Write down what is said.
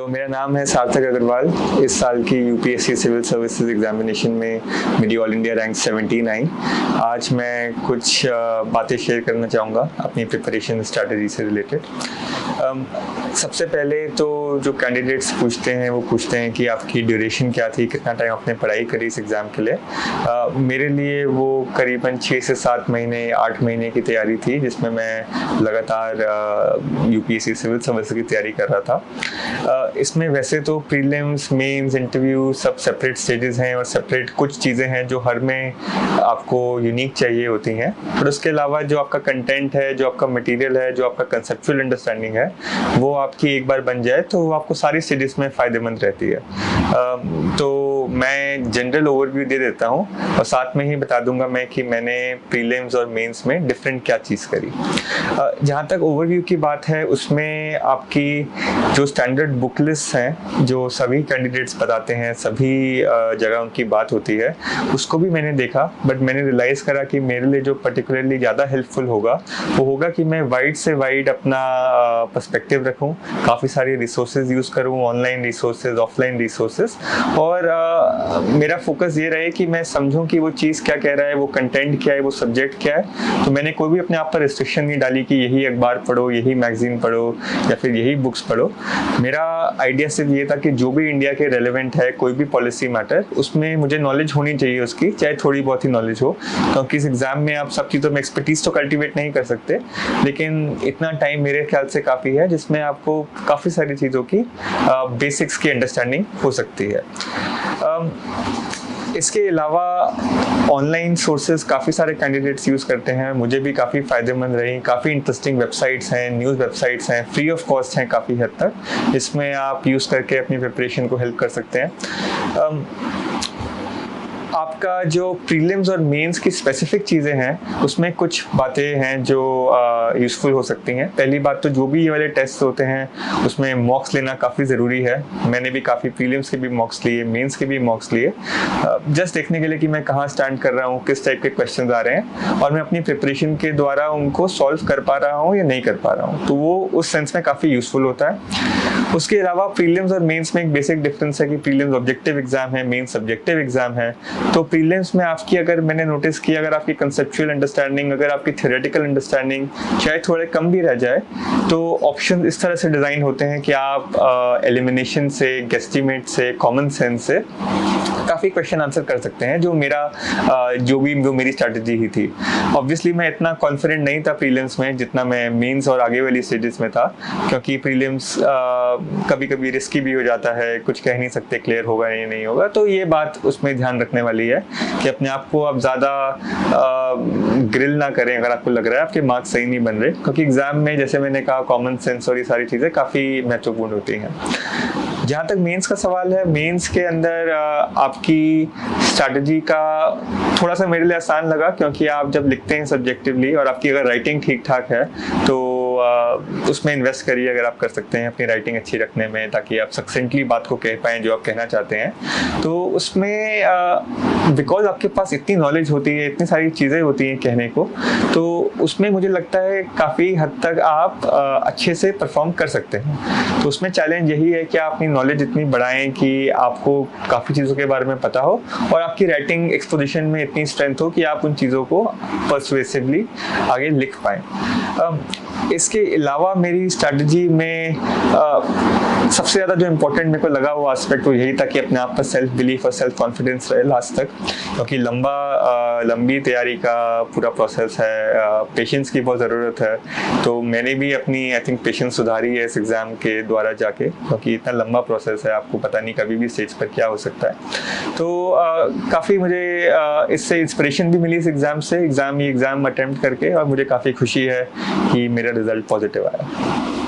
तो मेरा नाम है सार्थक अग्रवाल। इस साल की यूपीएससी सिविल सर्विसेज एग्जामिनेशन में मेरी ऑल इंडिया रैंक 17 आई। आज मैं कुछ बातें शेयर करना चाहूँगा अपनी प्रिपरेशन स्ट्रैटेजी से रिलेटेड। सबसे पहले तो जो कैंडिडेट्स पूछते हैं वो पूछते हैं कि आपकी ड्यूरेशन क्या थी, कितना टाइम आपने पढ़ाई करी इस एग्ज़ाम के लिए। मेरे लिए वो करीबन 6 से 7 महीने 8 महीने की तैयारी थी, जिसमें मैं लगातार यूपीएससी सिविल सर्विस की तैयारी कर रहा था। इसमें वैसे तो प्रीलिम्स, मेंस, इंटरव्यू सब सेपरेट स्टेजेस हैं और सेपरेट कुछ चीज़ें हैं जो हर में आपको यूनिक चाहिए होती हैं, पर उसके अलावा जो आपका कंटेंट है, जो आपका मटेरियल है, जो आपका कंसेप्चुअल अंडरस्टैंडिंग है, वो आपकी एक बार बन जाए तो वो आपको सारी स्टेजेस में फ़ायदेमंद रहती है। तो मैं जनरल ओवरव्यू दे देता हूँ और साथ में ही बता दूंगा मैं कि मैंने प्रीलिम्स और मेंस में डिफरेंट क्या चीज़ करी। जहाँ तक ओवरव्यू की बात है, उसमें आपकी जो स्टैंडर्ड बुक लिस्ट हैं, जो सभी कैंडिडेट्स बताते हैं, सभी जगह उनकी बात होती है, उसको भी मैंने देखा। बट मैंने रियलाइज़ करा कि मेरे लिए जो पर्टिकुलरली ज़्यादा हेल्पफुल होगा वो होगा कि मैं वाइड से वाइड अपना पर्सपेक्टिव रखूं, काफ़ी सारी रिसोर्सेज यूज़ करूं, ऑनलाइन रिसोर्सेज, ऑफलाइन रिसोर्सेज, और मेरा फोकस ये रहे कि मैं समझूं कि वो चीज़ क्या कह रहा है, वो कंटेंट क्या है, वो सब्जेक्ट क्या है। तो मैंने कोई भी अपने आप पर रिस्ट्रिक्शन नहीं डाली कि यही अखबार पढ़ो, यही मैगजीन पढ़ो या फिर यही बुक्स पढ़ो। मेरा आइडिया सिर्फ ये था कि जो भी इंडिया के रेलेवेंट है, कोई भी पॉलिसी मैटर, उसमें मुझे नॉलेज होनी चाहिए उसकी, चाहे थोड़ी बहुत ही नॉलेज हो, क्योंकि इस एग्जाम में आप सब चीज़ों में एक्सपर्टीज तो कल्टीवेट नहीं कर सकते, लेकिन इतना टाइम मेरे ख्याल से काफ़ी है जिसमें आपको काफ़ी सारी चीज़ों की बेसिक्स की अंडरस्टैंडिंग हो सकती है। इसके अलावा ऑनलाइन सोर्सेज काफ़ी सारे कैंडिडेट्स यूज़ करते हैं, मुझे भी काफ़ी फ़ायदेमंद रही। काफ़ी इंटरेस्टिंग वेबसाइट्स हैं, न्यूज़ वेबसाइट्स हैं, फ्री ऑफ कॉस्ट हैं काफ़ी हद तक, जिसमें आप यूज़ करके अपनी प्रिपरेशन को हेल्प कर सकते हैं। आपका जो प्रीलिम्स और मेंस की स्पेसिफिक चीज़ें हैं, उसमें कुछ बातें हैं जो यूज़फुल हो सकती हैं। पहली बात तो जो भी ये वाले टेस्ट होते हैं उसमें मॉक्स लेना काफ़ी ज़रूरी है। मैंने भी काफ़ी प्रीलिम्स के भी मॉक्स लिए, मेंस के भी मॉक्स लिए, जस्ट देखने के लिए कि मैं कहाँ स्टैंड कर रहा हूँ, किस टाइप के क्वेश्चन आ रहे हैं और मैं अपनी प्रिपरेशन के द्वारा उनको सॉल्व कर पा रहा हूँ या नहीं कर पा रहा हूँ, तो वो उस सेंस में काफ़ी यूज़फुल होता है। उसके अलावा प्रीलिम्स और मेंस में एक बेसिक डिफरेंस है कि प्रीलिम्स ऑब्जेक्टिव एग्जाम है, मेंस सब्जेक्टिव एग्जाम है। तो प्रीलिम्स में आपकी, अगर मैंने नोटिस किया, अगर आपकी कंसेप्चुअल अंडरस्टैंडिंग, अगर आपकी थ्योरेटिकल अंडरस्टैंडिंग चाहे थोड़े कम भी रह जाए, तो ऑप्शन इस तरह से डिज़ाइन होते हैं कि आप एलिमिनेशन से, गेस्टिमेट से, कॉमन सेंस से काफ़ी क्वेश्चन आंसर कर सकते हैं, जो मेरी स्ट्रैटेजी ही थी। ऑब्वियसली मैं इतना कॉन्फिडेंट नहीं था प्रीलिम्स में जितना मैं मेंस और आगे वाली स्टेजेस में था, क्योंकि प्रीलिम्स कभी कभी रिस्की भी हो जाता है, कुछ कह नहीं सकते क्लियर होगा या नहीं होगा। तो ये बात उसमें ध्यान रखने वाली है कि अपने आप को आप ज़्यादा ग्रिल ना करें अगर आपको लग रहा है आपके मार्क्स सही नहीं बन रहे, क्योंकि एग्जाम में, जैसे मैंने कहा, कॉमन सेंस और ये सारी चीज़ें काफ़ी महत्वपूर्ण होती हैं। जहाँ तक मेंस का सवाल है, मेंस के अंदर आपकी स्ट्रैटेजी का थोड़ा सा मेरे लिए आसान लगा, क्योंकि आप जब लिखते हैं सब्जेक्टिवली और आपकी अगर राइटिंग ठीक ठाक है तो उसमें इन्वेस्ट करिए अगर आप कर सकते हैं अपनी राइटिंग अच्छी रखने में, ताकि आप सक्सेंटली बात को कह पाएँ जो आप कहना चाहते हैं। तो उसमें बिकॉज आपके पास इतनी नॉलेज होती है, इतनी सारी चीज़ें होती हैं कहने को, तो उसमें मुझे लगता है काफ़ी हद तक आप अच्छे से परफॉर्म कर सकते हैं। तो उसमें चैलेंज यही है कि आप अपनी नॉलेज इतनी बढ़ाएं कि आपको काफ़ी चीज़ों के बारे में पता हो और आपकी राइटिंग एक्सपोजिशन में इतनी स्ट्रेंथ हो कि आप उन चीज़ों को पर्सुएसिवली आगे लिख पाएँ। इसके अलावा मेरी स्ट्रैटेजी में सबसे ज़्यादा जो इम्पोर्टेंट मेरे को लगा वो एस्पेक्ट वो यही था कि अपने आप पर सेल्फ बिलीफ और सेल्फ कॉन्फिडेंस रहे लास्ट तक, क्योंकि लंबी तैयारी का पूरा प्रोसेस है, पेशेंस की बहुत ज़रूरत है। तो मैंने भी अपनी आई थिंक पेशेंस सुधारी है इस एग्ज़ाम के द्वारा जाके, क्योंकि इतना लंबा प्रोसेस है, आपको पता नहीं कभी भी स्टेज पर क्या हो सकता है। तो काफ़ी मुझे इससे इंस्पिरेशन भी मिली इस एग्ज़ाम से, एग्ज़ाम अटेम्प्ट करके, और मुझे काफ़ी खुशी है कि मेरा रिजल्ट पॉजिटिव आया।